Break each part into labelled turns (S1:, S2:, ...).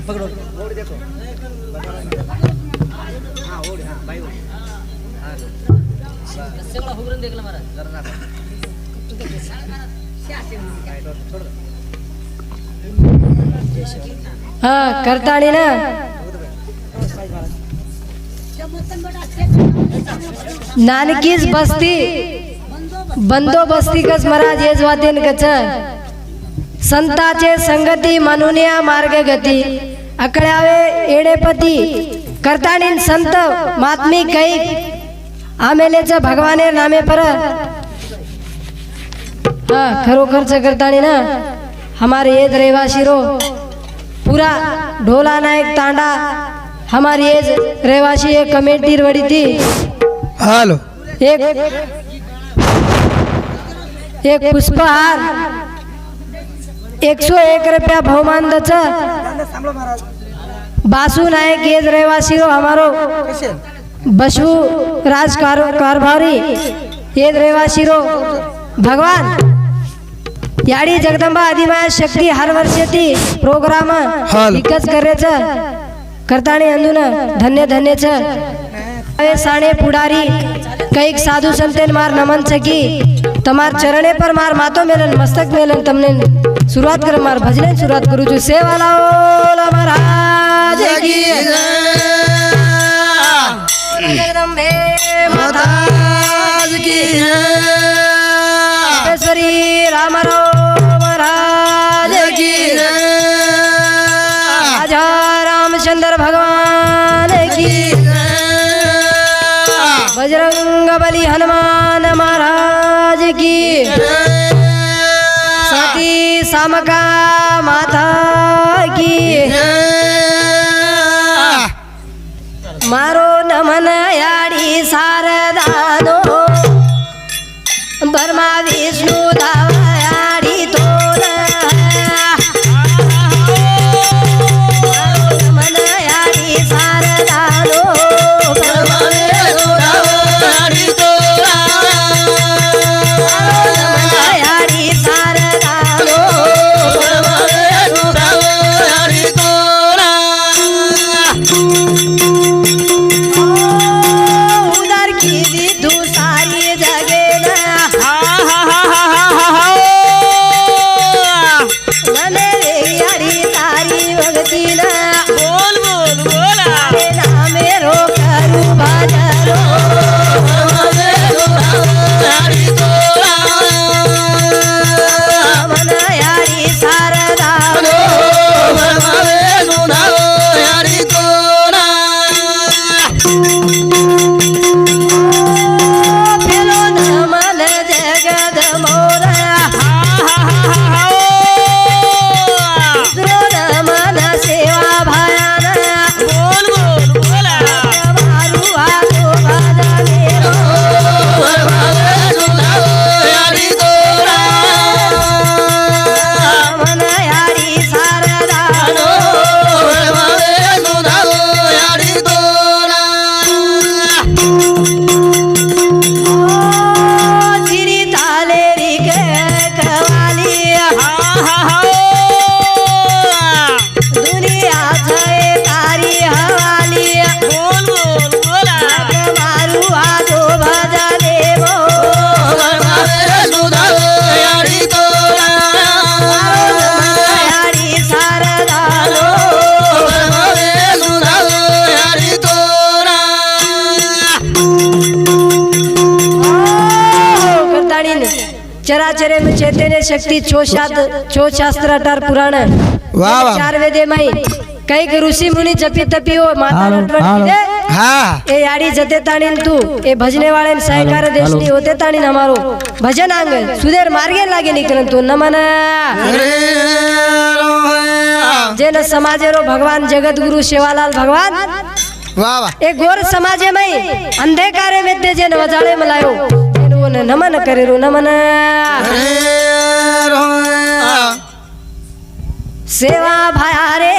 S1: पकड़ो ओढ़ देखो हाँ ओढ़ हाँ भाई ओढ़ हाँ सगळं हुबरून देखलं महाराज जरा ना छोड़ दो
S2: हाँ करताणी ना नानकीच बस्ती बंदोबस्ती कस महाराज हेच वातेन कच संताचे संगती म्हणून या मार्ग गती अकळ्यावे येडेपती करताणी संत महात्मी कैक आमेलेच भगवाने नामे पर हाँ खरोखरच करताणी ना हमारे ये रहवासी रो पूरा ढोला नायक तांडा हमारी ये रहवासी एक कमेटी वड़ी थी
S3: हेलो
S2: एक पुष्पहार 101 रुपया बहुमान दच बासु नायक ये रहवासी रो हमारो बसु राज कारभारी ये रहवासी रो भगवान याडी जगदंबा आदिमाय शक्ती हर वर्षी प्रोग्राम विकस करायचं करताणी अंदून धन्य धन्यच साणे पुढारी कैक साधु संतेन मार नमन सकी तमार चरणे पर मार मातो मेलन मस्तक मेलन तमने शुरुआत कर मार भजने शुरुआत करू जो सेवाला ओला महाराज की जगदंबे महाराज की श्री रामराव महाराज की राजा रामचंद्र भगवान की बजरंग बली हनुमान महाराज की सती सामका माता की मारो नमन याडी शारदानो ब्रह्मा विष्णु दायाडी तोर मन याडी शारदानो ब्रह्मा विष्णु दायाडी तोर मन याडी शारदानो ब्रह्मा विष्णु दायाडी तोर उधर की विधु सारी जगे चराचरे में चैतन्य शक्ति छो शास्त्र अठार पुराण
S3: वाह वाह
S2: चार वेदे माई कई ऋषि मुनि जपी तपी हो माता नटवट
S3: हाँ
S2: ए याडी जते ताणी तू ए भजने वाले सहकार देशनी होते ताणी हमारो भजन अंग सुधेर मार्गे लागे निकलन तू नमन जेन समाजेरो भगवान जगत गुरु सेवालाल भगवान
S3: वाह वाह
S2: ए गोर समाजे में अंधे कार्य में जेन वजाळे मलायो नमन करे रो नमन सेवा भाया रे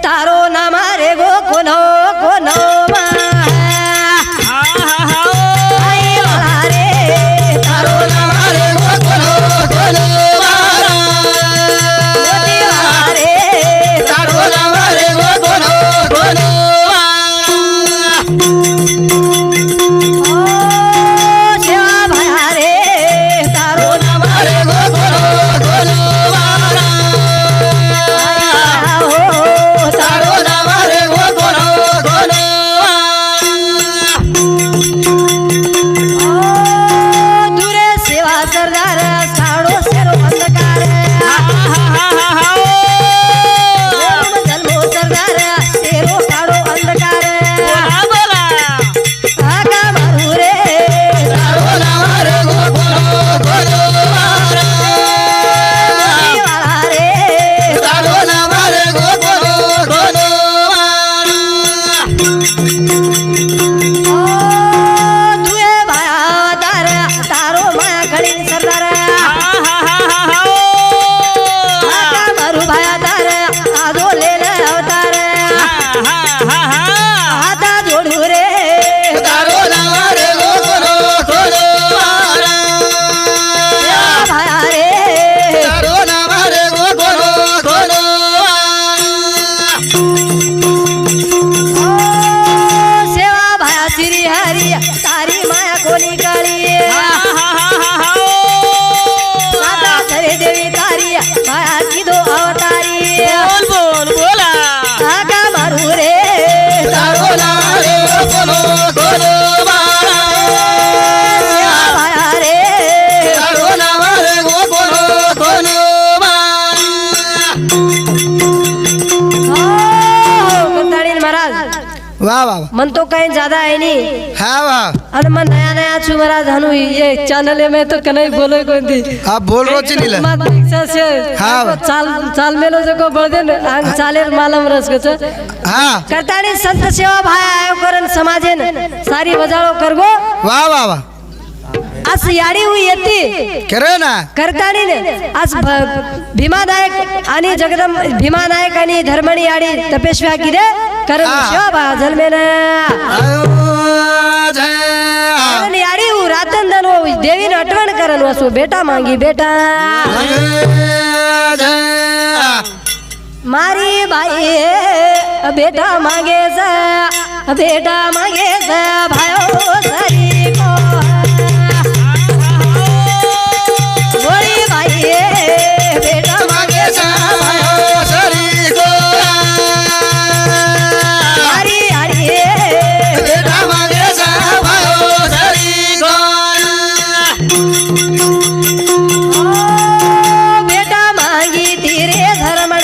S2: तारो नाम रे गो कोनो कोनो
S3: वाह वाह
S2: मन तो कहीं ज्यादा है नहीं।
S3: हाँ वाह
S2: अरे मैं नया नया छु महाराज हनु ये चैनल में तो कहीं बोले कोई थी
S3: आप बोल रो चिनी ले
S2: से
S3: हाँ।
S2: चाल मेलो जो बढ़ दे आंग चाले मालम रस के
S3: हाँ
S2: करता नहीं संत सेवा भाई आयो करन समाजेन सारी बजाड़ो करगो
S3: वाह वाह वाह
S2: आज याडी हुई येती
S3: करे ना
S2: करता नहीं ने आज भीमा नायक आणि जगदम भीमा नायक आणि धर्मणी याडी तपेश्व्या किदे करन सेवा भा जलमे ना करन याडी हु रातन दन हो देवी ने अटवण करन वसो बेटा मांगी बेटा मारी बाई बेटा मांगे सा भायो सरी को बोली भाई बेटा मांगे सा भायो सरी को मारी आरी बेटा मांगे सा भायो सरी को बेटा मांगी तेरे धर्म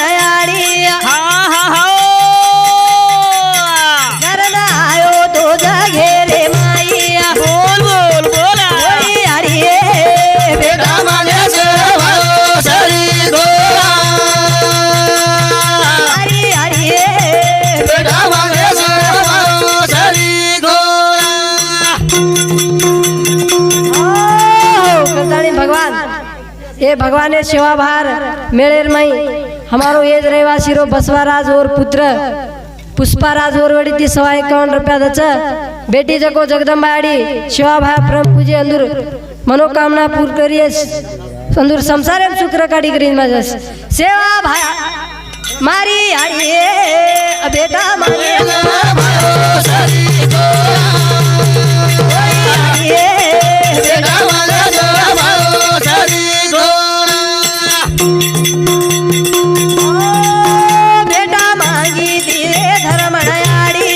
S2: हे भगवान सेवा भार मेळेर मई हमारो एज रहवासी रो बसवाराज और पुत्र पुष्पाराज और वड़ी 51 रुपया दच बेटी जको जगदम्बाड़ी सेवा भाई परम पूजे अंदुर मनोकामना पूर्ण करिए अंदुर संसार में शुक्र काटी करी मजस सेवा भाई मारी आड़ी बेटा मांगे भायो सरी को बेटा मांगे भायो सरी बेटा मांगी धीरे धर्म नयाड़ी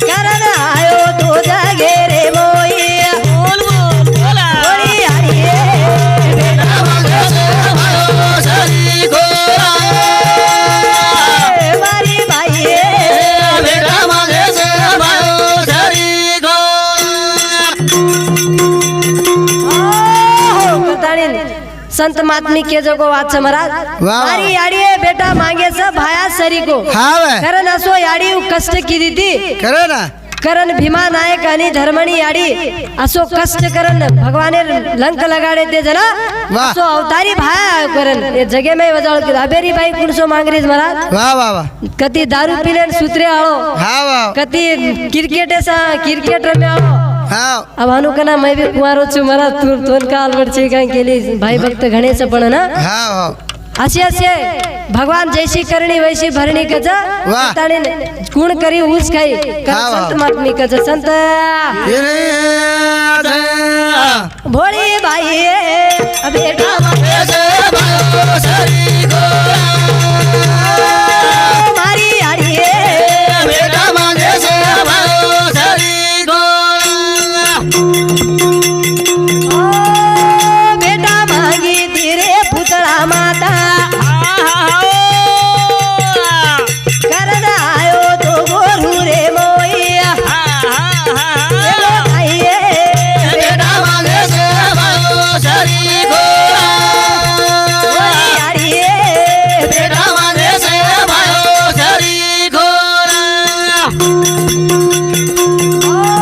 S2: करन आयो तो जगे रे मोई बोल बोल बोला बोली हरी बेटा मांगे भायो सरी को मारी भाई बेटा मांगे भायो सरी को संत महात्मी के जगो वाच महाराज मारी याडी बेटा मांगे सब भाया सरी को
S3: हाँ वे
S2: करन असो याडी कष्ट की दीदी
S3: करे ना
S2: करण भीमा नायक आणि धर्मणी याडी असो कष्ट करण भगवाने लंक लगाडे ते जला
S3: वाह.
S2: असो अवतारी भाया करण ये जगे में वजाळ की राबेरी बाई कुणसो मांगरीज महाराज
S3: वाह वाह वाह
S2: कती दारू पिलेन सूत्रे आळो
S3: हा वाह
S2: कती क्रिकेट रमे आळो
S3: हा
S2: अब हनु कना मैं भी कुमारो छु मला तोन काल वरची काय केली भाई भक्त गणेश पण ना
S3: हा वाह
S2: असे असे भगवान जैसी करणी वैसी भरणी कज
S3: वाह.
S2: ताने गुण करी ऊस खाई कर
S3: हा, वाह.
S2: संत महात्मी कज संत भोळी बाई बेटा मारी आडी ओ बेटा मागी तिरे पुतळा माता करण आयो तो गोरू रे मोया बेटा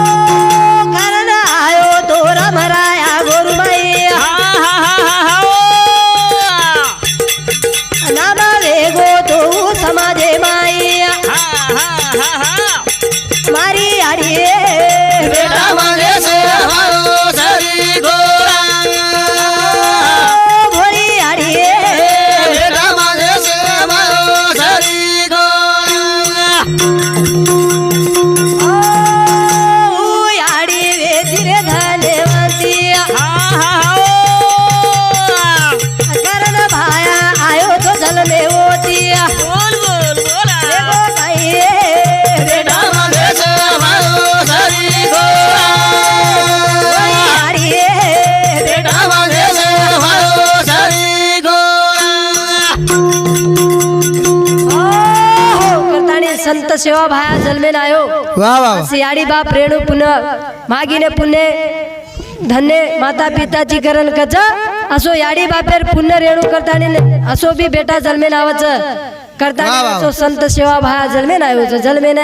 S2: करण आयो तो रमराया गोरुबाई नामा वेगो तो समाजे माई मारी आडी बेटा भोळी आडी आडी वेदिरे धन्यवंती करण भाया आयो तो जलमे होती बेटा आडी बेटा करताणी संत सेवा भाया जन्मेन आयो
S3: वाह वाह
S2: सियाडी बाप रेणू पुन्हा मागीने पुण्य धन्य माता पिताची करण कच असो याडी बापेर पुण्य रेणू करताणी असो बी बेटा जन्मेन आवच
S3: वाह,
S2: करताणी
S3: वाह.
S2: असो संत सेवा भाया जन्मेन आयो जन्मेन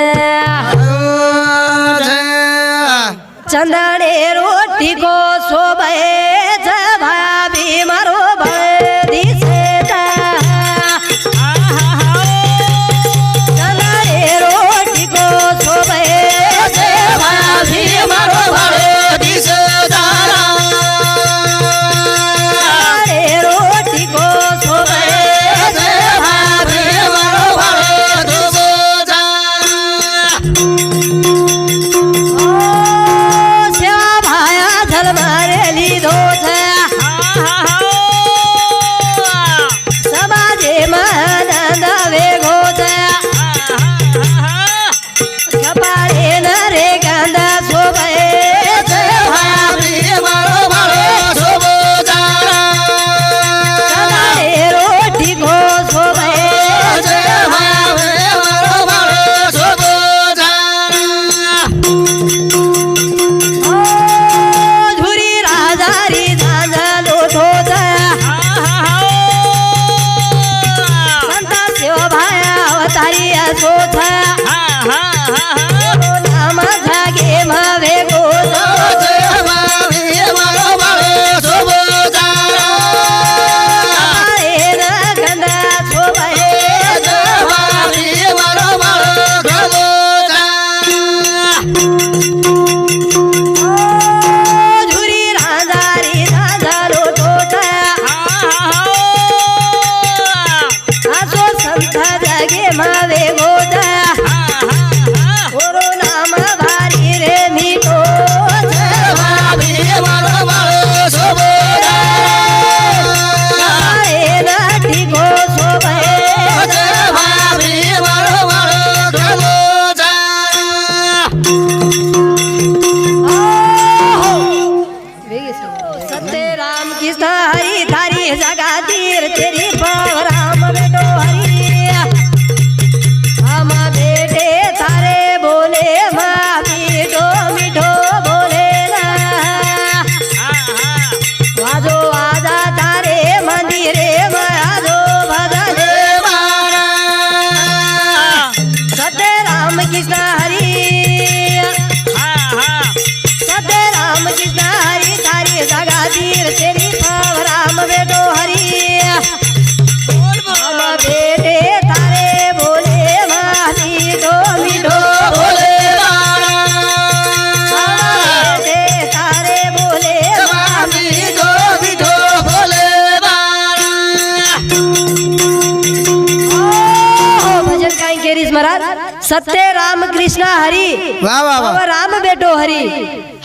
S2: चंदने रोटी को शोभे भाया भी मारो भय दिसेता चंदने रोटी को शोभे भाया भी मारो भय चंदने रोटी को शोभे भाया भी मारो ओ सेवा भाया झलमारे लीधो समाजे मानंद वेगो कपाळे न रे गंध शोभे चंदने रोटी को शोभे ओ धुरी राजारी झांझलो ठोच संत शिव भाया अवतारी असोच नाम जागे मावे गोज गंध शोभे धुरी राजारी झांझलो ठोच असो संत जागे मावे गोज ओरो नाम भारी रे मीठो नाटी को शोभे सत्य राम की हरी थारी जगा तीर तेरी पाव राम बेटो हरी हम बेटे थारे बोले माँ मीठो मीठो बोले ना वाजो आजा तारे मंदिरे वाजो भजने सत्य राम कृष्ण हरी सत्य राम कृष्ण हरि
S3: वाह वाह
S2: अब
S3: वाह
S2: राम बेटो हरि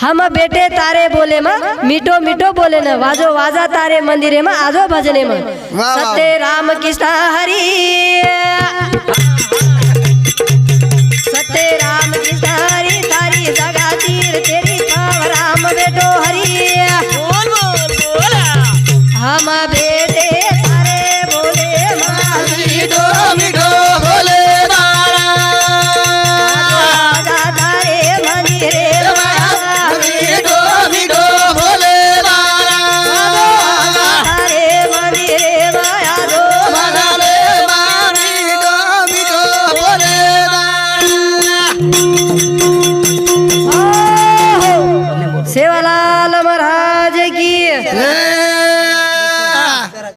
S2: हम बेटे तारे बोले म मीठो मीठो बोले न वाजो वाजा तारे मंदिरे में आजो भजने में
S3: वाह।
S2: सत्य राम कृष्ण हरि सत्य राम कृष्ण हरि तारी जगा तीर तेरी पाव राम बेटो हरि
S1: बोल बोल बोल
S2: हम बेटे तारे बोले
S3: मीठो मीठो बोले
S2: वाजा तारे मंदिरे
S3: मीठो मीठो बोले
S2: तारे मंदिरे माया दो
S3: मीठो मीठो बोले
S2: सेवालाल महाराज की
S3: जय